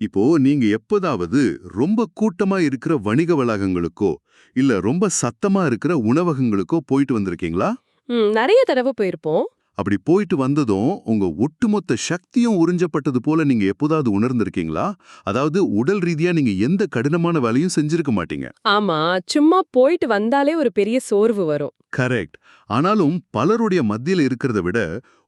இப்போ நீங்க எப்போதாவது ரொம்ப கூட்டமா இருக்கிற வணிக வளாகங்களுக்கோ, இல்ல ரொம்ப சத்தமா இருக்கிற உணவகங்களுக்கோ போயிட்டு வந்திருக்கீங்களா? நெறைய தடவ போயிருப்போம். அப்படி போயிட்டு வந்ததும், உங்க ஒட்டுமொத்த சக்தியும் உறிஞ்சப்பட்டது போல நீங்க எப்போதாவது உணர்ந்திருக்கீங்களா? அதாவது உடல் ரீதியா நீங்க எந்த கடினமான வேலையும் செஞ்சிருக்க மாட்டீங்க. ஆமா, சும்மா போயிட்டு வந்தாலே ஒரு பெரிய சோர்வு வரும். கரெக்ட். ஆனாலும் பலருடைய மத்தியில இருக்கிறத விட,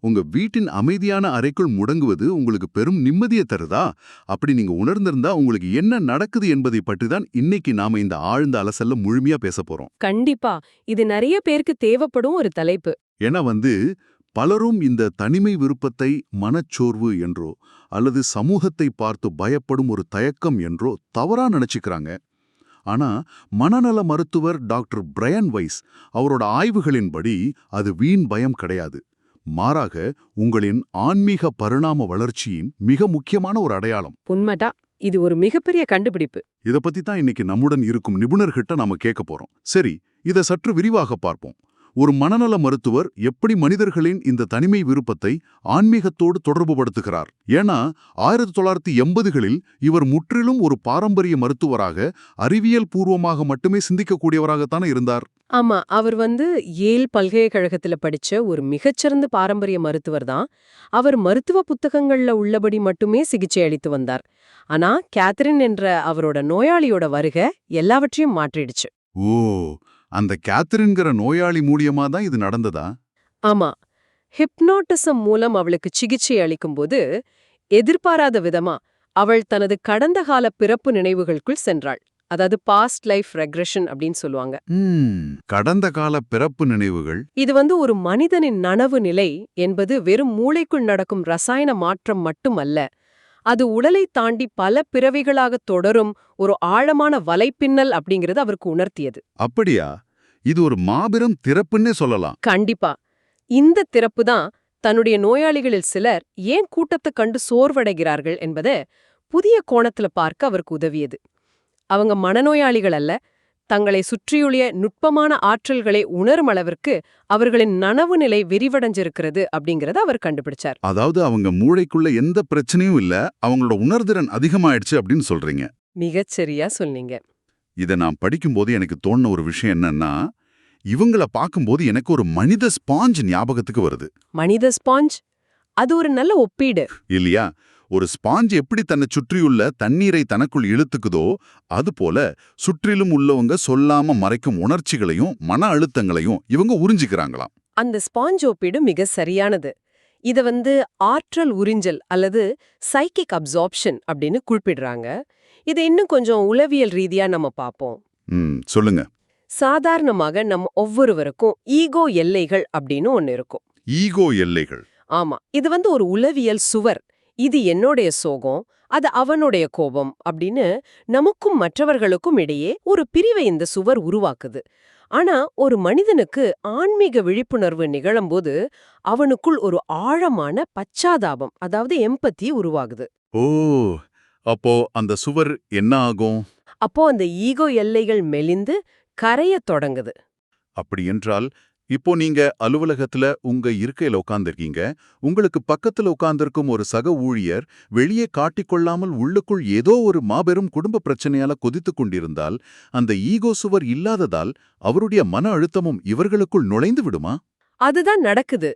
உங்க வீட்டின் அமைதியான அறைக்குள் முடங்குவது உங்களுக்கு பெரும் நிம்மதியை தருதா? அப்படி நீங்க உணர்ந்திருந்தா உங்களுக்கு என்ன நடக்குது என்பதை பற்றி தான் இன்னைக்கு நாம இந்த ஆழ்ந்த அலசல்ல முழுமையா பேசப் போறோம். கண்டிப்பா. இது நெறைய பேருக்கு தேவைப்படும் ஒரு தலைப்பு. ஏன்னா பலரும் இந்த தனிமை விருப்பத்தை மனச்சோர்வு என்றோ அல்லது சமூகத்தை பார்த்து பயப்படும் ஒரு தயக்கம் என்றோ தவறா நினைச்சுக்கிறாங்க. ஆனா மனநல மருத்துவர் டாக்டர் பிரையன் வைஸ் அவரோட ஆய்வுகளின்படி அது வீண் பயம் கிடையாது. மாறாக உங்களின் ஆன்மீக பரிணாம வளர்ச்சியின் மிக முக்கியமான ஒரு அடையாளம். உண்மைதான். இது ஒரு மிகப்பெரிய கண்டுபிடிப்பு. இத பத்தி தான் இன்னைக்கு நம்முடன் இருக்கும் நிபுணர்கிட்ட நாம கேட்க போறோம். சரி, இத சற்று விரிவாக பார்ப்போம். ஒரு மனநல மருத்துவர் எப்படி மனிதர்களின் இந்த தனிமை விருப்பத்தை ஆன்மீகத்தோடு தொடர்புபடுத்துகிறார்? ஏன்னா 1980களில் இவர் முற்றிலும் ஒரு பாரம்பரிய மருத்துவராக, அறிவியல் பூர்வமாக மட்டுமே சிந்திக்கக்கூடியவராகத்தானே இருந்தார். ஆமா, அவர் ஏல் பல்கலைக்கழகத்துல படிச்ச ஒரு மிகச்சிறந்த பாரம்பரிய மருத்துவர் தான். அவர் மருத்துவ புத்தகங்கள்ல உள்ளபடி மட்டுமே சிகிச்சை அளித்து வந்தார். ஆனா கேத்தரின் என்ற அவரோட நோயாளியோட வருகை எல்லாவற்றையும் மாற்றிடுச்சு. ஓ, அந்த கேத்தரின்கிற நோயாளி மூலியமா தான் இது நடந்ததா? ஆமா, ஹிப்னோட்டிசம் மூலம் அவளுக்கு சிகிச்சை அளிக்கும்போது எதிர்பாராத விதமா அவள் தனது கடந்த கால பிறப்பு நினைவுகளுக்குள் சென்றாள். அதாவது பாஸ்ட் லைஃப் ரெக்ரெஷன் அப்படின்னு சொல்லுவாங்க. கடந்த கால பிறப்பு நினைவுகள். இது ஒரு மனிதனின் நனவு நிலை என்பது வெறும் மூளைக்குள் நடக்கும் ரசாயன மாற்றம் மட்டுமல்ல. அது உடலை தாண்டி பல பிறவிகளாக தொடரும் ஒரு ஆழமான வலைப்பின்னல் அப்படிங்கறது அவருக்கு உணர்த்தியது. அப்படியா? இது ஒரு மாபெரும் திறப்புன்னே சொல்லலாம். கண்டிப்பா. இந்த திறப்பு தான் தன்னுடைய நோயாளிகளில் சிலர் ஏன் கூட்டத்தை கண்டு சோர்வடைகிறார்கள் என்பதை புதிய கோணத்துல பார்க்க அவருக்கு உதவியது. அவங்க மனநோயாளிகள் அல்ல, தங்களை சுற்றியுள்ள நுட்பமான ஆற்றல்களை உணரும் அளவிற்கு அவர்களின் நனவு நிலை விரிவடைஞ்சிருக்கிறது அப்படிங்கறத அவர் கண்டுபிடிச்சார். அதாவது அவங்க மூளைக்குள்ள எந்த பிரச்சனையும் இல்ல, அவங்களோட உணர்திறன் அதிகமாயிடுச்சு அப்படின்னு சொல்றீங்க. மிகச்சரியா சொன்னீங்க. இதை நான் படிக்கும்போது எனக்கு தோணுன ஒரு விஷயம் என்னன்னா, இவங்கள பார்க்கும்போது எனக்கு ஒரு மனித ஸ்பாஞ்ச் ஞாபகத்துக்கு வருது. மனித ஸ்பாஞ்ச்? அது ஒரு நல்ல ஒப்பீடு இல்லையா? ஒரு ஸ்பாஞ்ச் எப்படி தன்னை சுற்றியுள்ள தண்ணீரை தனக்குள் இழுத்துக்குதோ, அதுபோல சுற்றிலும் உள்ளவங்க சொல்லாம மறைக்கும் உணர்ச்சிகளையும் மன அழுத்தங்களையும் இவங்க உறிஞ்சிக்கிறாங்களாம். அந்த ஸ்பாஞ்ச் ஒப்பீடு மிக சரியானது. இத ஆற்றல் உறிஞ்சல் அல்லது சைக்கிக் அப்சார்ப்ஷன் அப்படின்னு குறிப்பிடுறாங்க. இதை இன்னும் கொஞ்சம் உளவியல் ரீதியா நம்ம பார்ப்போம். சொல்லுங்க. சாதாரணமாக நம்ம ஒவ்வொருவருக்கும் ஈகோ எல்லைகள் அப்படின்னு ஒன்னு இருக்கும். ஈகோ எல்லைகள்? ஆமா, இது ஒரு உளவியல் சுவர். இது என்னுடைய சோகம், அது அவனுடைய கோபம் அப்படின்னு நமக்கும் மற்றவர்களுக்கும் இடையே ஒரு பிரிவை இந்த சுவர் உருவாக்குது. ஆனா ஒரு மனிதனுக்கு ஆன்மீக விழிப்புணர்வு நிகழும்போது அவனுக்குள் ஒரு ஆழமான பச்சாதாபம், அதாவது எம்பத்தி உருவாகுது. ஓ, அப்போ அந்த சுவர் என்ன ஆகும்? அப்போ அந்த ஈகோ எல்லைகள் மெலிந்து கரையத் தொடங்குது. அப்படி என்றால், இப்போ நீங்க அலுவலகத்துல உங்க இருக்கையில உட்கார்ந்திருக்கீங்க. உங்களுக்கு பக்கத்துல உட்கார்ந்திருக்கும் ஒரு சக ஊழியர் வெளியே காட்டிக்கொள்ளாமல் உள்ளுக்குள் ஏதோ ஒரு மாபெரும் குடும்ப பிரச்சனையால கொதித்துக் கொண்டிருந்தால், அந்த ஈகோ சுவர் இல்லாததால் அவருடைய மன அழுத்தமும் இவர்களுக்குள் நுழைந்து விடுமா? அதுதான் நடக்குது.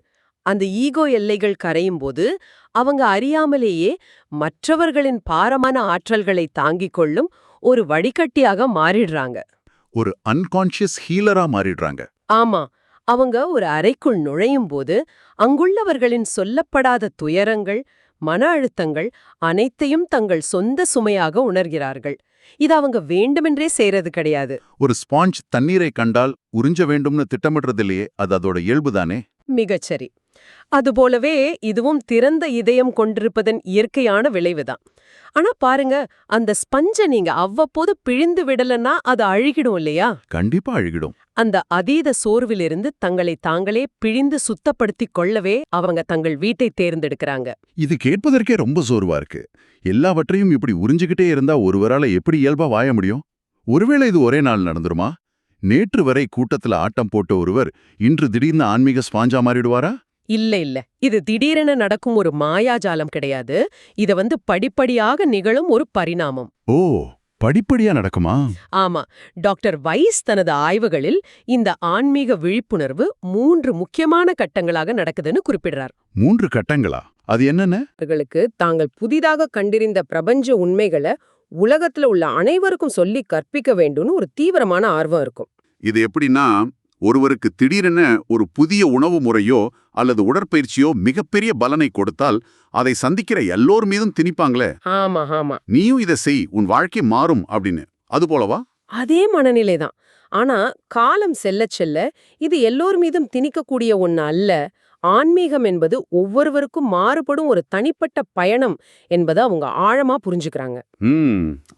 அந்த ஈகோ எல்லைகள் கரையும் போது அவங்க அறியாமலேயே மற்றவர்களின் பாரமான ஆற்றல்களை தாங்கிக் கொள்ளும் ஒரு வடிகட்டியாக மாறிடுறாங்க. ஒரு அன்கான்ஷியஸ் ஹீலரா மாறிடுறாங்க. ஆமா, அவங்க ஒரு அறைக்குள் நுழையும் போது அங்குள்ளவர்களின் சொல்லப்படாத துயரங்கள், மன அழுத்தங்கள் அனைத்தையும் தங்கள் சொந்த சுமையாக உணர்கிறார்கள். இது அவங்க வேண்டுமென்றே செய்யறது கிடையாது. ஒரு ஸ்பாஞ்ச் தண்ணீரை கண்டால் உறிஞ்ச வேண்டும்னு திட்டமிடுறதில்லையே, அது அதோட இயல்புதானே? மிகச்சரி. அதுபோலவே இதுவும் திறந்த இதயம் கொண்டிருப்பதன் இயற்கையான விளைவுதான். ஆனா பாருங்க, அந்த ஸ்பஞ்ச நீங்க அவ்வப்போது பிழிந்து விடலன்னா அது அழுகிடும் இல்லையா? கண்டிப்பா அழுகிடும். அந்த அதீத சோர்விலிருந்து தங்களை தாங்களே பிழிந்து சுத்தப்படுத்திக் கொள்ளவே அவங்க தங்கள் வீட்டை தேர்ந்தெடுக்கிறாங்க. இது கேட்பதற்கே ரொம்ப சோர்வா இருக்கு. எல்லாவற்றையும் இப்படி உறிஞ்சிக்கிட்டே இருந்தா ஒருவரால எப்படி இயல்பா வாழ முடியும்? ஒருவேளை இது ஒரே நாள் நடந்துருமா? நேற்று வரை கூட்டத்துல ஆட்டம் போட்ட ஒருவர் இன்று திடீர்னு ஆன்மீக ஸ்பாஞ்சா மாறிடுவாரா? இல்ல இது திடீரென நடக்கும் ஒரு மாயாஜாலம் கிடையாது. இத படிப்படியாக நிகழும் ஒரு பரிணாமம். ஓ, படிப்படியா நடக்குமா? ஆமா. டாக்டர் வைஸ் தனது ஆய்வுகளில் இந்த ஆன்மீக விழிப்புணர்வு 3 முக்கியமான கட்டங்களாக நடக்குதுன்னு குறிப்பிடுறார். 3 கட்டங்களா? அது என்னென்ன? அவர்களுக்கு தாங்கள் புதிதாக கண்டறிந்த பிரபஞ்ச உண்மைகளை உலகத்துல உள்ள அனைவருக்கும் சொல்லி கற்பிக்க வேண்டும்னு ஒரு தீவிரமான ஆர்வம் இருக்கும். இது எப்படின்னா, ஒருவருக்கு திடீரென ஒரு புதிய உணவு முறையோ அல்லது உடற்பயிற்சியோ மிகப்பெரிய பலனை கொடுத்தால் அதை சந்திக்கிற எல்லோர் மீதும் திணிப்பாங்களே, ஆமா. நீயும் இதை செய், உன் வாழ்க்கை மாறும் அப்படின்னு. அது போலவா? அதே மனநிலைதான். ஆனா காலம் செல்லச் செல்ல இது எல்லோர் மீதும் திணிக்கக்கூடிய ஒண்ணு அல்ல. ஆன்மீகம் என்பது ஒவ்வொருவருக்கும் மாறுபடும் ஒரு தனிப்பட்ட பயணம் என்பதை அவங்க ஆழமா புரிஞ்சுக்கிறாங்க.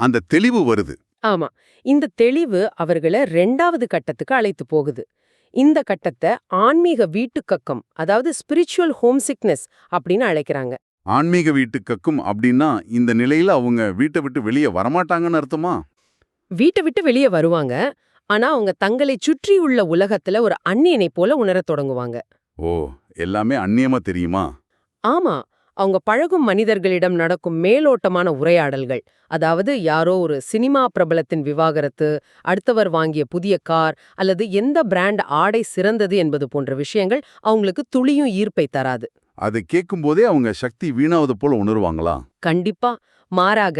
அந்த தெளிவு வருது. ஆமா. இந்த தெளிவு அவர்களை 2வது கட்டத்துக்கு அழைத்து போகுது. இந்த கட்டத்தை ஆன்மீக வீட்டுக்கக்கம், அதாவது ஸ்பிரிச்சுவல் ஹோம் சிக்னஸ் அப்படின்னு அழைக்கிறாங்க. ஆன்மீக வீட்டுக்கக்கும் அப்படின்னா இந்த நிலையில அவங்க வீட்டை விட்டு வெளியே வரமாட்டாங்கன்னு அர்த்தமா? வீட்டை விட்டு வெளியே வருவாங்க. ஆனா அவங்க தங்களை சுற்றியுள்ள உலகத்துல ஒரு அந்நியனை போல உணரத் தொடங்குவாங்க. ஓ, எல்லாமே அந்நியமா தெரியுமா? ஆமா. அவங்க பழகும் மனிதர்களிடம் நடக்கும் மேலோட்டமான உரையாடல்கள், அதாவது யாரோ ஒரு சினிமா பிரபலத்தின் விவாகரத்து, அடுத்தவர் வாங்கிய புதிய கார் அல்லது எந்த பிராண்ட் ஆடை சிறந்தது என்பது போன்ற விஷயங்கள் அவங்களுக்கு துளியும் ஈர்ப்பை தராது. அதை கேட்கும்போதே அவங்க சக்தி வீணாவது போல உணர்வாங்களா? கண்டிப்பா. மாறாக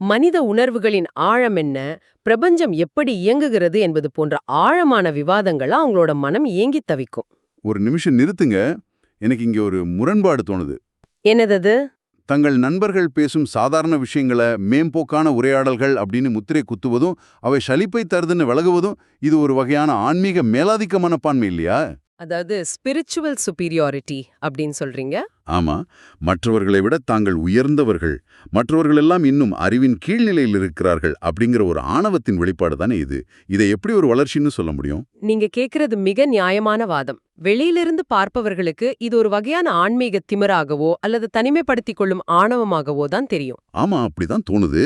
மனித உணர்வுகளின் ஆழம் என்ன, பிரபஞ்சம் எப்படி இயங்குகிறது என்பது போன்ற ஆழமான விவாதங்கள அவங்களோட மனம் ஏங்கித் தவிக்கும். ஒரு நிமிஷம் நிறுத்துங்க. எனக்கு இங்க ஒரு முரண்பாடு தோணுது. என்னது? தங்கள் நண்பர்கள் பேசும் சாதாரண விஷயங்களை மேம்போக்கான உரையாடல்கள் அப்படின்னு முத்திரை குத்துவதும் அவை சலிப்பை தருதுன்னு விலகுவதும் இது ஒரு வகையான ஆன்மீக மேலாதிக்க மனப்பான்மை இல்லையா? அதாவது ஸ்பிரிச்சுவல் சுப்பீரியாரிட்டி அப்படின்னு சொல்றீங்க? ஆமா, மற்றவர்களை விட தாங்கள் உயர்ந்தவர்கள், மற்றவர்கள் எல்லாம் இன்னும் அறிவின் கீழ்நிலையில் இருக்கிறார்கள் அப்படிங்கிற ஒரு ஆணவத்தின் வெளிப்பாடு தானே இது. இதை எப்படி ஒரு வளர்ச்சின்னு சொல்ல முடியும்? நீங்க கேக்குறது மிக நியாயமான வாதம். வெளியிலிருந்து பார்ப்பவர்களுக்கு இது ஒரு வகையான ஆன்மீக திமிராகவோ அல்லது தனிமைப்படுத்திக் கொள்ளும் ஆணவமாகவோ தான் தெரியும். ஆமா, அப்படிதான் தோணுது.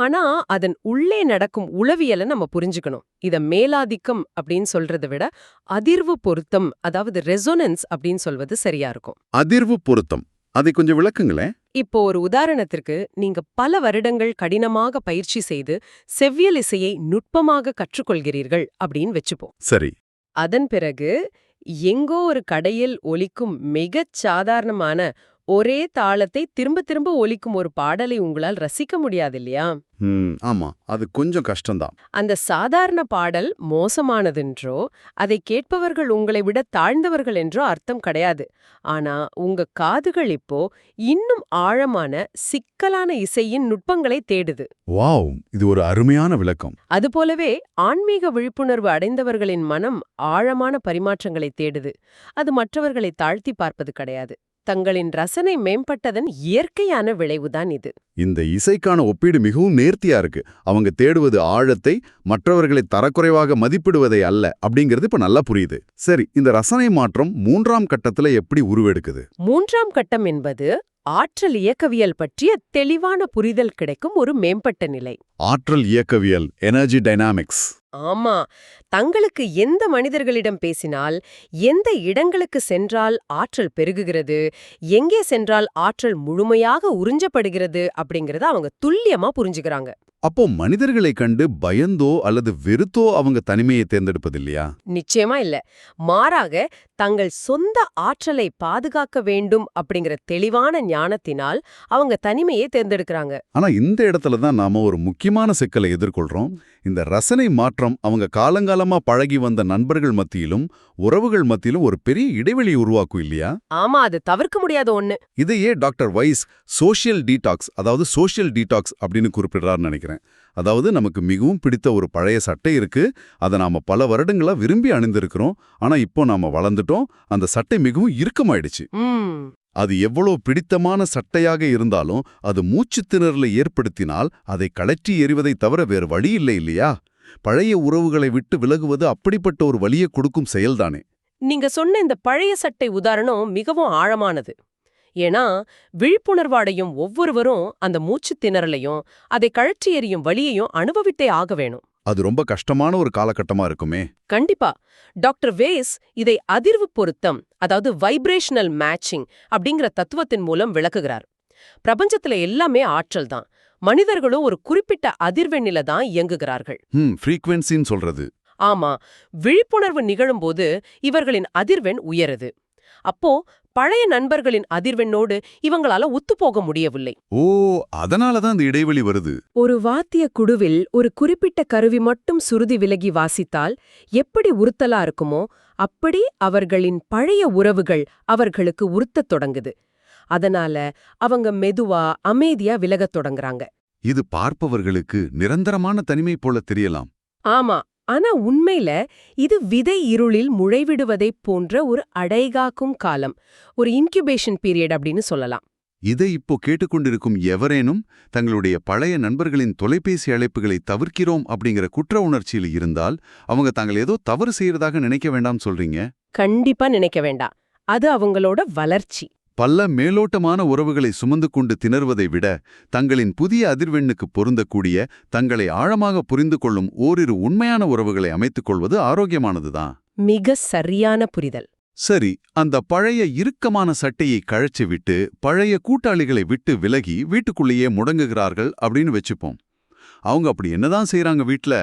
ஆனா அதன் உள்ளே நடக்கும் உளவியலை நம்ம புரிஞ்சுக்கணும். இத மேலாதிக்கம் அப்படின்னு சொல்றதை விட அதிர்வு பொருத்தம், அதாவது ரெசோனன்ஸ் அப்படின்னு சொல்வது சரியா இருக்கும். அதிர்வு பொருத்தம், அதை கொஞ்சம் விளக்குங்களேன். இப்போ ஒரு உதாரணத்திற்கு, நீங்க பல வருடங்கள் கடினமாக பயிற்சி செய்து செவ்வியல் இசையை நுட்பமாக கற்றுக்கொள்கிறீர்கள் அப்படின்னு வெச்சுப்போம். சரி. அதன் பிறகு எங்கோ ஒரு கடையில் ஒலிக்கும் மிகச் சாதாரணமான ஒரே தாளத்தை திரும்ப திரும்ப ஒலிக்கும் ஒரு பாடலை உங்களால் ரசிக்க முடியாது இல்லையா? ஆமா, அது கொஞ்சம் கஷ்டம்தான். அந்த சாதாரண பாடல் மோசமானதென்றோ அதை கேட்பவர்கள் உங்களை விட தாழ்ந்தவர்கள் என்றோ அர்த்தம் கிடையாது. ஆனா உங்க காதுகள் இப்போ இன்னும் ஆழமான சிக்கலான இசையின் நுட்பங்களை தேடுது. வாவ், இது ஒரு அருமையான விளக்கம். அதுபோலவே ஆன்மீக விழிப்புணர்வு அடைந்தவர்களின் மனம் ஆழமான பரிமாற்றங்களை தேடுது. அது மற்றவர்களை தாழ்த்தி பார்ப்பது கிடையாது. தங்களின் ரசனை மேம்பட்டதன் இயற்கையான விளைவுதான் இது. இந்த இசைக்கான ஒப்பீடு மிகவும் நேர்த்தியா இருக்கு. அவங்க தேடுவது ஆழத்தை, மற்றவர்களை தரக்குறைவாக மதிப்பிடுவதை அல்ல அப்படிங்கிறது இப்ப நல்லா புரியுது. சரி, இந்த ரசனை மாற்றம் 3ஆம் கட்டத்துல எப்படி உருவெடுக்குது? 3ஆம் கட்டம் என்பது ஆற்றல் இயக்கவியல் பற்றிய தெளிவான புரிதல் கிடைக்கும் ஒரு மேம்பட்ட நிலை. ஆற்றல் இயக்கவியல், எனர்ஜி டைனாமிக்ஸ். ஆமா. தங்களுக்கு எந்த மனிதர்களிடம் பேசினால், எந்த இடங்களுக்கு சென்றால் ஆற்றல் பெருகுகிறது, எங்கே சென்றால் ஆற்றல் முழுமையாக உறிஞ்சப்படுகிறது அப்படிங்கறத அவங்க துல்லியமா புரிஞ்சுக்கிறாங்க. அப்போ மனிதர்களை கண்டு பயந்தோ அல்லது வெறுத்தோ அவங்க தனிமையை தேர்ந்தெடுப்பதில்லையா? நிச்சயமா இல்ல. மாறாக தங்கள் சொந்த ஆற்றலை பாதுகாக்க வேண்டும் அப்படிங்கிற தெளிவான ஞானத்தினால் அவங்க தனிமையை தேர்ந்தெடுக்கிறாங்க. ஆனா இந்த இடத்துல தான் நாம ஒரு முக்கியமான சிக்கலை எதிர்கொள்றோம். இந்த ரசனை மாற்றம் அவங்க காலங்காலமா பழகி வந்த நண்பர்கள் மத்தியிலும் உறவுகள் மத்தியிலும் ஒரு பெரிய இடைவெளி உருவாக்கும் இல்லையா? ஆமா, அது தவிர்க்க முடியாத ஒண்ணு. இதையே டாக்டர் வைஸ் சோஷியல் டீடாக்ஸ், அதாவது சோஷியல் டீடாக்ஸ் அப்படின்னு குறிப்பிடுறாருன்னு நினைக்கிறேன். அதாவது நமக்கு மிகவும் பிடித்த ஒரு பழைய சட்டை இருக்கு, அதை நாம பல வருடங்களா விரும்பி அணிந்திருக்கிறோம். ஆனா இப்போ நாம வளர்ந்துட்டோம், அந்த சட்டை மிகவும் இறுக்கமாயிடுச்சு. அது எவ்வளவு பிடித்தமான சட்டையாக இருந்தாலும் அது மூச்சுத் திணறலை ஏற்படுத்தினால் அதை கழற்றி எறிவதை தவிர வேறு வழி இல்லை இல்லையா? பழைய உறவுகளை விட்டு விலகுவது அப்படிப்பட்ட ஒரு வலியை கொடுக்கும் செயல்தானே. நீங்க சொன்ன இந்த பழைய சட்டை உதாரணம் மிகவும் ஆழமானது. ஏன்னா விழிப்புணர்வாடையும் ஒவ்வொருவரும் அந்த மூச்சுத் திணறலையும் அதை கழற்றி எறியும் வலியையும் அனுபவித்தே ஆக வேணும். அது ரொம்ப கஷ்டமான ஒரு காலகட்டமா இருக்குமே. கண்டிப்பா. டாக்டர் வேஸ் இதை அதிர்வு பொருத்தம், அதாவது வைப்ரேஷனல் மேட்சிங் அப்படிங்கிற தத்துவத்தின் மூலம் விளக்குகிறார். பிரபஞ்சத்துல எல்லாமே ஆற்றல் தான். மனிதர்களும் ஒரு குறிப்பிட்ட அதிர்வெண்ணில தான் இயங்குகிறார்கள். ஃப்ரீக்வென்சின்னு சொல்றது. ஆமா, விழிப்புணர்வு நிகழும்போது இவர்களின் அதிர்வெண் உயருது. அப்போ பழைய நண்பர்களின் அதிர்வெண்ணோடு இவங்களால ஒத்துப்போக முடியவில்லை. ஓ, அதனாலதான் இந்த இடைவெளி வருது. ஒரு வாத்திய குழுவில் ஒரு குறிப்பிட்ட கருவி மட்டும் சுருதி விலகி வாசித்தால் எப்படி உறுத்தலா இருக்குமோ அப்படி அவர்களின் பழைய உறவுகள் அவர்களுக்கு உறுத்தத் தொடங்குது. அதனால அவங்க மெதுவா அமைதியா விலகத் தொடங்குறாங்க. இது பார்ப்பவர்களுக்கு நிரந்தரமான தனிமை போல தெரியலாம். ஆமா, ஆனா உண்மையில இது விதை இருளில் முளைவிடுவதைப் போன்ற ஒரு அடைகாக்கும் காலம், ஒரு இன்குபேஷன் பீரியட் அப்படின்னு சொல்லலாம். இதை இப்போ கேட்டுக்கொண்டிருக்கும் எவரேனும் தங்களுடைய பழைய நண்பர்களின் தொலைபேசி அழைப்புகளை தவிர்க்கிறோம் அப்படிங்கிற குற்ற உணர்ச்சியில் இருந்தால் அவங்க தாங்கள் ஏதோ தவறு செய்யறதாக நினைக்க வேண்டாம் சொல்றீங்க. கண்டிப்பா நினைக்க வேண்டாம். அது அவங்களோட வளர்ச்சி. பல மேலோட்டமான உறவுகளை சுமந்து கொண்டு திணறுவதை விட தங்களின் புதிய அதிர்வெண்ணுக்கு பொருந்தக்கூடிய, தங்களை ஆழமாக புரிந்து கொள்ளும் ஓரிரு உண்மையான உறவுகளை அமைத்துக் கொள்வது ஆரோக்கியமானதுதான். மிக சரியான புரிதல். சரி, அந்த பழைய இறுக்கமான சட்டையை கழச்சி விட்டு பழைய கூட்டாளிகளை விட்டு விலகி வீட்டுக்குள்ளேயே முடங்குகிறார்கள் அப்படின்னு வச்சுப்போம். அவங்க அப்படி என்னதான் செய்றாங்க வீட்ல?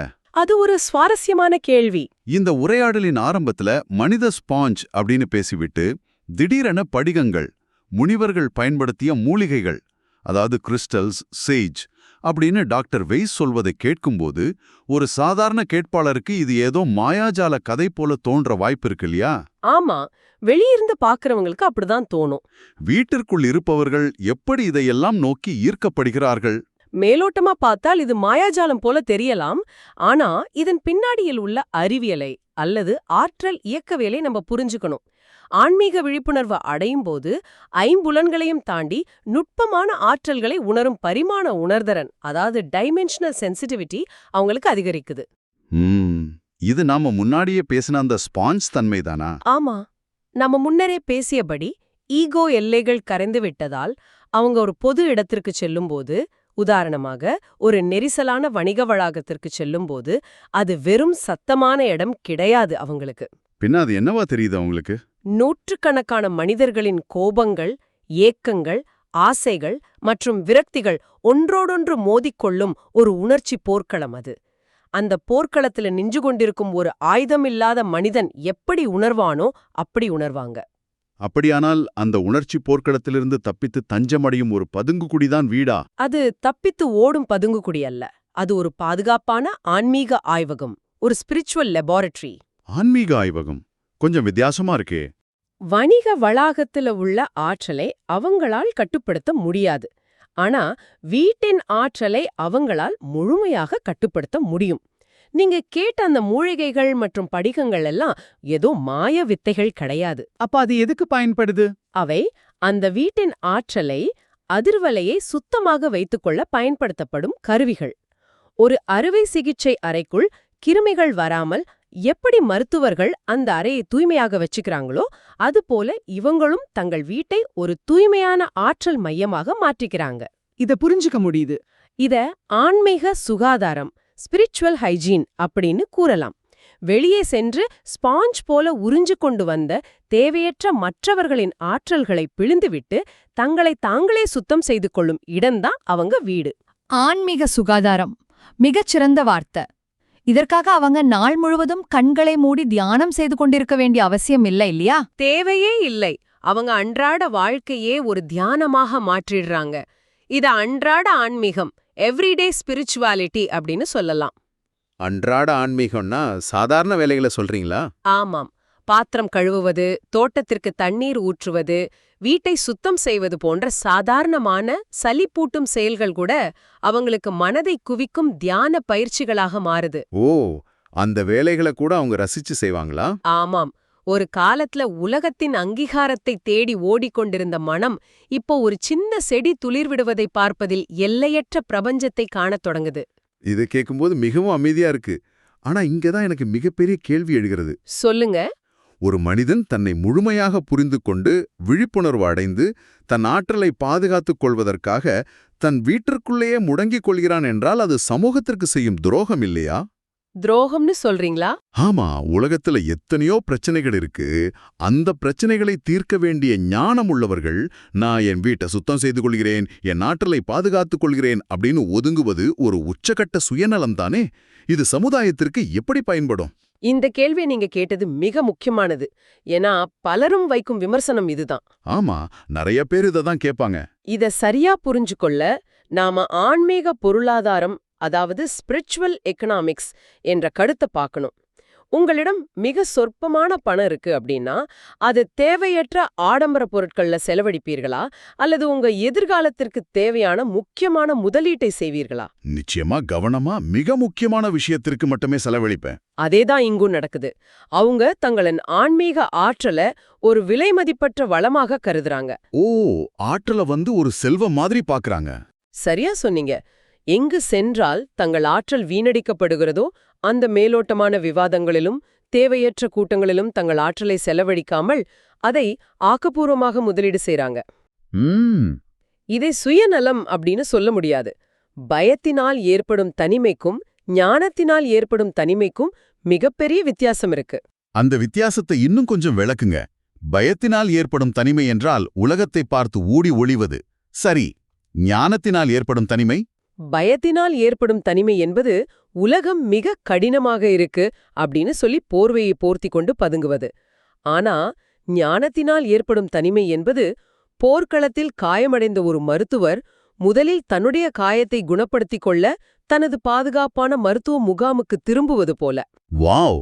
அது ஒரு சுவாரஸ்யமான கேள்வி. இந்த உரையாடலின் ஆரம்பத்துல மனித ஸ்பாஞ்ச் அப்படின்னு பேசிவிட்டு திடீரென படிகங்கள், முனிவர்கள் பயன்படுத்திய மூலிகைகள், அதாவது கிறிஸ்டல்ஸ், சேஜ் அப்படின்னு டாக்டர் வெய்ஸ் சொல்வதை கேட்கும்போது ஒரு சாதாரண கேட்பாளருக்கு இது ஏதோ மாயாஜால கதை போல தோன்ற வாய்ப்பு இருக்கு இல்லையா? ஆமா, வெளியிருந்து பாக்குறவங்களுக்கு அப்படிதான் தோணும். வீட்டிற்குள் இருப்பவர்கள் எப்படி இதையெல்லாம் நோக்கி ஈர்க்கப்படுகிறார்கள்? மேலோட்டமா பார்த்தால் இது மாயாஜாலம் போல தெரியலாம். ஆனா இதன் பின்னாடியில் உள்ள அறிவியலை அல்லது ஆற்றல் இயக்கவியலை நம்ம புரிஞ்சுக்கணும். ஆன்மீக விழிப்புணர்வு அடையும் போது ஐம்புலன்களையும் தாண்டி நுட்பமான ஆற்றல்களை உணரும் பரிமாண உணர்தரன், அதாவது டைமென்ஷனல் சென்சிட்டிவிட்டி அவங்களுக்கு அதிகரிக்குது. இது நாம முன்னாடியே பேசின அந்த ஸ்பாஞ்ச் தன்மைதானா? ஆமா, நம்ம முன்னரே பேசியபடி ஈகோ எல்லைகள் கரைந்து விட்டதால் அவங்க ஒரு பொது இடத்திற்கு செல்லும்போது, உதாரணமாக ஒரு நெரிசலான வணிக வளாகத்திற்கு செல்லும்போது அது வெறும் சத்தமான இடம் கிடையாது அவங்களுக்கு. பின்ன அது என்னவா தெரியுது அவங்களுக்கு? நூற்றுக்கணக்கான மனிதர்களின் கோபங்கள், ஏக்கங்கள், ஆசைகள் மற்றும் விரக்திகள் ஒன்றோடொன்று மோதிக்கொள்ளும் ஒரு உணர்ச்சி போர்க்களம் அது. அந்த போர்க்களத்துல நின்று கொண்டிருக்கும் ஒரு ஆயுதமில்லாத மனிதன் எப்படி உணர்வானோ அப்படி உணர்வாங்க. அப்படியானால் அந்த உணர்ச்சி போர்க்களத்திலிருந்து தப்பித்து தஞ்சமடையும் ஒரு பதுங்குகுடிதான் வீடா? அது தப்பித்து ஓடும் பதுங்குகுடி அல்ல. அது ஒரு பாதுகாப்பான ஆன்மீக ஆய்வகம், ஒரு ஸ்பிரிச்சுவல் லெபார்டரி. ஆன்மீக ஆய்வகம் கொஞ்சம் வித்தியாசமா இருக்கே. வணிக வளாகத்துல உள்ள ஆற்றலை அவங்களால் கட்டுப்படுத்த முடியாது. ஆனா வீட்டின் ஆற்றலை அவங்களால் முழுமையாக கட்டுப்படுத்த முடியும். நீங்க கேட்ட அந்த மூலிகைகள் மற்றும் படிகங்கள் எல்லாம் ஏதோ மாய வித்தைகள் கிடையாது. அப்ப அது எதுக்கு பயன்படுது? அவை அந்த வீட்டின் ஆற்றலை, அதிர்வலையை சுத்தமாக வைத்துக்கொள்ள பயன்படுத்தப்படும் கருவிகள். ஒரு அறுவை சிகிச்சை அறைக்குள் கிருமிகள் வராமல் எப்படி மருத்துவர்கள் அந்த அறையை தூய்மையாக வச்சுக்கிறாங்களோ அதுபோல இவங்களும் தங்கள் வீட்டை ஒரு தூய்மையான ஆற்றல் மையமாக மாற்றிக்கிறாங்க. இத புரிஞ்சுக்க முடியுது. இத ஆன்மீக சுகாதாரம், ஸ்பிரிச்சுவல் ஹைஜீன் அப்படின்னு கூறலாம். வெளியே சென்று ஸ்பாஞ்ச் போல உறிஞ்சு கொண்டு வந்த தேவையற்ற மற்றவர்களின் ஆற்றல்களை பிழிந்துவிட்டு தங்களை தாங்களே சுத்தம் செய்து கொள்ளும் இடம்தான் அவங்க வீடு. ஆன்மீக சுகாதாரம் மிகச்சிறந்த வார்த்தை. இதற்காக அவங்க நாள் முழுவதும் கண்களை மூடி தியானம் செய்து கொண்டிருக்க வேண்டிய அவசியம் இல்லை இல்லையா? தேவையே இல்லை. அவங்க அன்றாட வாழ்க்கையே ஒரு தியானமாக மாற்றிடுறாங்க. இத அன்றாட ஆன்மீகம், எவ்ரிடே ஸ்பிரிச்சுவாலிட்டி அப்படின்னு சொல்லலாம். அன்றாட ஆன்மீகம்னா சாதாரண வேலைகளை சொல்றீங்களா? ஆமாம். பாத்திரம் கழுவுவது, தோட்டத்திற்கு தண்ணீர் ஊற்றுவது, வீட்டை சுத்தம் செய்வது போன்ற சாதாரணமான சலிப்பூட்டும் செயல்கள் கூட அவங்களுக்கு மனதை குவிக்கும் தியான பயிற்சிகளாக மாறுது. ஓ, அந்த வேலைகளை கூட அவங்க ரசிச்சு செய்வாங்களா? ஆமாம். ஒரு காலத்துல உலகத்தின் அங்கீகாரத்தை தேடி ஓடிக்கொண்டிருந்த மனம் இப்போ ஒரு சின்ன செடி துளிர்விடுவதை பார்ப்பதில் எல்லையற்ற பிரபஞ்சத்தை காணத் தொடங்குது. இது கேட்கும்போது மிகவும் அமைதியா இருக்கு. ஆனா இங்கதான் எனக்கு மிகப்பெரிய கேள்வி எழுகிறது. சொல்லுங்க. ஒரு மனிதன் தன்னை முழுமையாக புரிந்து கொண்டு விழிப்புணர்வு அடைந்து தன் ஆற்றலை பாதுகாத்துக் கொள்வதற்காக தன் வீட்டிற்குள்ளேயே முடங்கிக் கொள்கிறான் என்றால் அது சமூகத்திற்கு செய்யும் துரோகம் இல்லையா? துரோகம்னு சொல்றீங்களா? ஆமா, உலகத்துல எத்தனையோ பிரச்சனைகள் இருக்கு. அந்த பிரச்சனைகளை தீர்க்க வேண்டிய ஞானம் உள்ளவர்கள், நான் என் வீட்டை சுத்தம் செய்து கொள்கிறேன், என் ஆற்றலை பாதுகாத்துக் கொள்கிறேன் அப்படின்னு ஒதுங்குவது ஒரு உச்சகட்ட சுயநலம் தானே? இது சமுதாயத்திற்கு எப்படி பயன்படும்? இந்த கேள்வியை நீங்க கேட்டது மிக முக்கியமானது. ஏன்னா பலரும் வைக்கும் விமர்சனம் இதுதான். ஆமா, நிறைய பேர் இதை தான் கேட்பாங்க. இத சரியா புரிஞ்சுக்கொள்ள நாம ஆன்மீக பொருளாதாரம், அதாவது ஸ்பிரிச்சுவல் எக்கனாமிக்ஸ் என்ற கருத்தை பார்க்கணும். உங்களிடம் மிக சொற்பமான பணம் இருக்கு அப்படின்னா, அது தேவையற்ற ஆடம்பர பொருட்கள்ல செலவழிப்பீர்களா, அல்லது உங்க எதிர்காலத்திற்கு தேவையான முக்கியமான முதலீட்டை செய்வீர்களா? நிச்சயமா கவனமா மிக முக்கியமான விஷயத்திற்கு மட்டுமே செலவழிப்பேன். அதேதான் இங்கும் நடக்குது. அவங்க தங்களின் ஆன்மீக ஆற்றலை ஒரு விலைமதிப்பற்ற வளமாக கருதுறாங்க. ஓ, ஆற்றலை ஒரு செல்வம் மாதிரி பாக்குறாங்க. சரியா சொன்னீங்க. எங்கு சென்றால் தங்கள் ஆற்றல் வீணடிக்கப்படுகிறதோ அந்த மேலோட்டமான விவாதங்களிலும் தேவையற்ற கூட்டங்களிலும் தங்கள் ஆற்றலை செலவழிக்காமல் அதை ஆக்கப்பூர்வமாக முதலீடு செய்றாங்க. இதை சுயநலம் அப்படின்னு சொல்ல முடியாது. பயத்தினால் ஏற்படும் தனிமைக்கும் ஞானத்தினால் ஏற்படும் தனிமைக்கும் மிகப்பெரிய வித்தியாசம் இருக்கு. அந்த வித்தியாசத்தை இன்னும் கொஞ்சம் விளக்குங்க. பயத்தினால் ஏற்படும் தனிமை என்றால் உலகத்தை பார்த்து ஊடி ஒளிவது. சரி, ஞானத்தினால் ஏற்படும் தனிமை? பயத்தினால் ஏற்படும் தனிமை என்பது உலகம் மிக கடினமாக இருக்கு அப்படின்னு சொல்லி போர்வையை போர்த்தி கொண்டு பதுங்குவது. ஆனா ஞானத்தினால் ஏற்படும் தனிமை என்பது போர்க்களத்தில் காயமடைந்த ஒரு மருத்துவர் முதலில் தன்னுடைய காயத்தை குணப்படுத்திக் கொள்ள தனது பாதுகாப்பான மருத்துவ முகாமுக்கு திரும்புவது போல. வாவ்!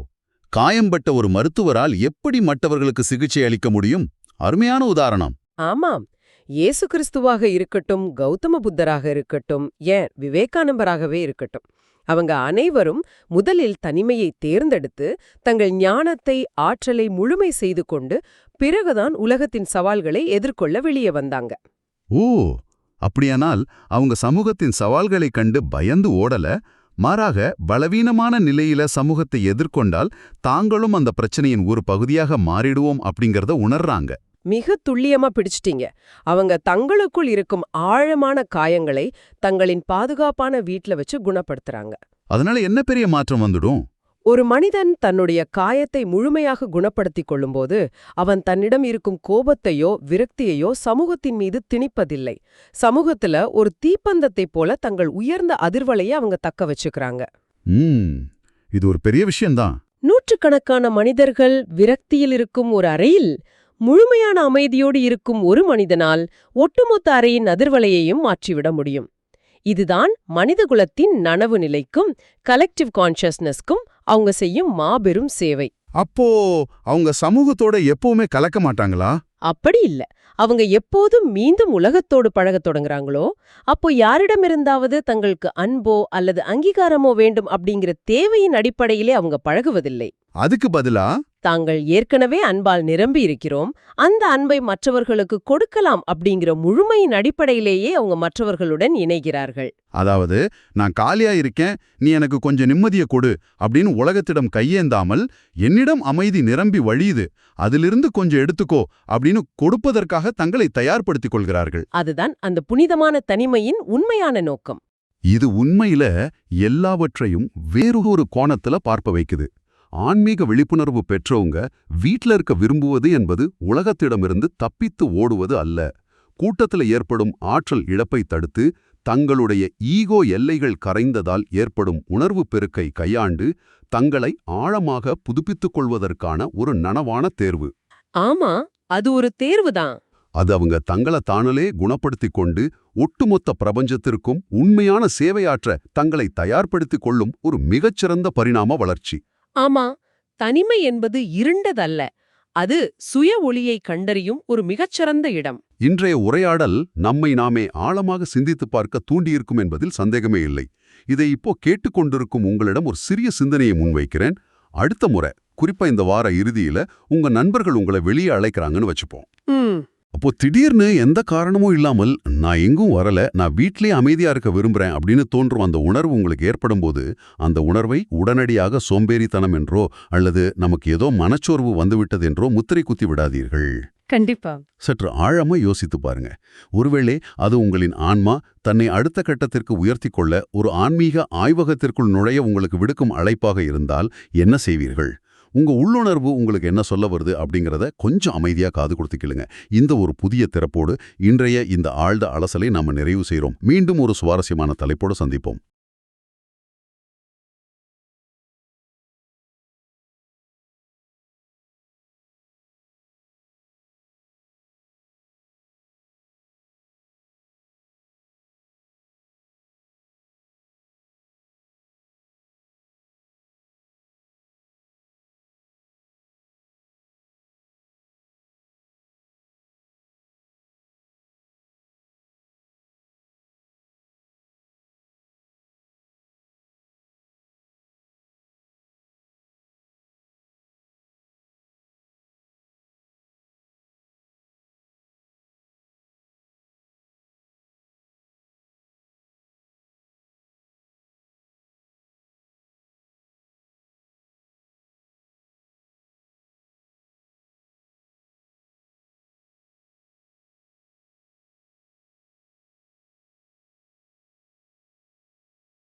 காயம்பட்ட ஒரு மருத்துவரால் எப்படி மற்றவர்களுக்கு சிகிச்சை அளிக்க முடியும்? அருமையான உதாரணம். ஆமாம், இயேசு கிறிஸ்துவாக இருக்கட்டும், கௌதம புத்தராக இருக்கட்டும், ஏன் விவேகானந்தராகவே இருக்கட்டும், அவங்க அனைவரும் முதலில் தனிமையை தேர்ந்தெடுத்து தங்கள் ஞானத்தை ஆற்றலை முழுமை செய்து கொண்டு பிறகுதான் உலகத்தின் சவால்களை எதிர்கொள்ள வெளியே வந்தாங்க. ஓ, அப்படியானால் அவங்க சமூகத்தின் சவால்களைக் கண்டு பயந்து ஓடல, மாறாக பலவீனமான நிலையில சமூகத்தை எதிர்கொண்டால் தாங்களும் அந்த பிரச்சனையின் ஒரு பகுதியாக மாறிடுவோம் அப்படிங்கறத உணர்றாங்க. மிக துல்லியமா பிடிச்சிட்டீங்க. அவங்க தங்களுக்குள் இருக்கும் ஆழமான காயங்களை தங்களின் பாதுகாப்பான வீட்ல வச்சு குணப்படுத்துறாங்க. அதனால என்ன பெரிய மாற்றம் வந்துடும்? ஒரு மனிதன் தன்னுடைய காயத்தை முழுமையாக குணப்படுத்திக் கொள்ளும்போது அவன் தன்னிடம் இருக்கும் கோபத்தையோ விரக்தியையோ சமூகத்தின் மீது திணிப்பதில்லை. சமூகத்துல ஒரு தீப்பந்தத்தைப் போல தங்கள் உயர்ந்த அதிர்வலையை அவங்க தக்க வச்சுக்கிறாங்க. இது ஒரு பெரிய விஷயம்தான். நூற்றுக்கணக்கான மனிதர்கள் விரக்தியில் இருக்கும் ஒரு அறையில் முழுமையான அமைதியோடு இருக்கும் ஒரு மனிதனால் ஒட்டுமொத்த அறையின் அதிர்வலையையும் மாற்றிவிட முடியும். இதுதான் மனிதகுலத்தின் நனவு நிலைக்கும் கலெக்டிவ் கான்ஷியஸ்னஸ்க்கும் அவங்க செய்யும் மாபெரும் சேவை. அப்போ அவங்க சமூகத்தோட எப்பவுமே கலக்க மாட்டாங்களா? அப்படி இல்ல. அவங்க எப்போதும் மீண்டும் உலகத்தோடு பழகத் தொடங்குறாங்களோ அப்போ யாரிடமிருந்தாவது தங்களுக்கு அன்போ அல்லது அங்கீகாரமோ வேண்டும் அப்படிங்கிற தேவையின் அடிப்படையிலே அவங்க பழகுவதில்லை. அதுக்கு பதிலா தாங்கள் ஏற்கனவே அன்பால் நிரம்பி இருக்கிறோம், அந்த அன்பை மற்றவர்களுக்கு கொடுக்கலாம் அப்படிங்கிற முழுமையின் அடிப்படையிலேயே அவங்க மற்றவர்களுடன் இணைகிறார்கள். அதாவது, நான் காலியா இருக்கேன், நீ எனக்கு கொஞ்சம் நிம்மதியை கொடு அப்படின்னு உலகத்திடம் கையேந்தாமல், என்னிடம் அமைதி நிரம்பி வழியுது, அதிலிருந்து கொஞ்சம் எடுத்துக்கோ அப்படின்னு கொடுப்பதற்காக தங்களை தயார்படுத்திக் கொள்கிறார்கள். அதுதான் அந்த புனிதமான தனிமையின் உண்மையான நோக்கம். இது உண்மையில எல்லாவற்றையும் வேறொரு கோணத்துல பார்ப்ப வைக்குது. ஆன்மீக விழிப்புணர்வு பெற்றவங்க வீட்ல இருக்க விரும்புவது என்பது உலகத்திடமிருந்து தப்பித்து ஓடுவது அல்ல. கூட்டத்துல ஏற்படும் ஆற்றல் இழப்பை தடுத்து தங்களுடைய ஈகோ எல்லைகள் கரைந்ததால் ஏற்படும் உணர்வு பெருக்கை கையாண்டு தங்களை ஆழமாக புதுப்பித்துக் கொள்வதற்கான ஒரு நனவான தேர்வு. ஆமா, அது ஒரு தேர்வுதான். அது அவங்க தங்களை தானலே குணப்படுத்திக் கொண்டு ஒட்டுமொத்த பிரபஞ்சத்திற்கும் உண்மையான சேவையாற்ற தங்களை தயார்படுத்திக் கொள்ளும் ஒரு மிகச்சிறந்த பரிணாம வளர்ச்சி. ஆமா, தனிமை என்பது இருண்டதல்ல, அது சுய ஒளியை கண்டறியும் ஒரு மிகச்சிறந்த இடம். இன்றைய உரையாடல் நம்மை நாமே ஆழமாக சிந்தித்துப் பார்க்க தூண்டியிருக்கும் என்பதில் சந்தேகமே இல்லை. இதை இப்போ கேட்டுக்கொண்டிருக்கும் உங்களிடம் ஒரு சிறிய சிந்தனையை முன்வைக்கிறேன். அடுத்த முறை, குறிப்பா இந்த வார இறுதியில உங்க நண்பர்கள் உங்களை வெளியே அழைக்கிறாங்கன்னு வச்சுப்போம். அப்போ திடீர்னு எந்த காரணமும் இல்லாமல் நான் எங்கும் வரல, நான் வீட்லயே அமைதியா இருக்க விரும்புறேன் அப்படின்னு தோன்றும் அந்த உணர்வு உங்களுக்கு ஏற்படும் போது அந்த உணர்வை உடனடியாக சோம்பேறித்தனம் என்றோ அல்லது நமக்கு ஏதோ மனச்சோர்வு வந்துவிட்டது என்றோ முத்திரை குத்தி விடாதீர்கள். கண்டிப்பா. சற்று ஆழமா யோசித்து பாருங்க. ஒருவேளை அது உங்களின் ஆன்மா தன்னை அடுத்த கட்டத்திற்கு உயர்த்திக் கொள்ள ஒரு ஆன்மீக ஆய்வகத்திற்குள் நுழைய உங்களுக்கு விடுக்கும் அழைப்பாக இருந்தால் என்ன செய்வீர்கள்? உங்க உள்ளுணர்வு உங்களுக்கு என்ன சொல்ல வருது அப்படிங்கிறத கொஞ்சம் அமைதியா காது கொடுத்து கேளுங்க. இந்த ஒரு புதிய திறப்போடு இன்றைய இந்த ஆழ்ந்த அலசலை நாம நிறைவு செய்றோம். மீண்டும் ஒரு சுவாரஸ்யமான தலைப்போடு சந்திப்போம்.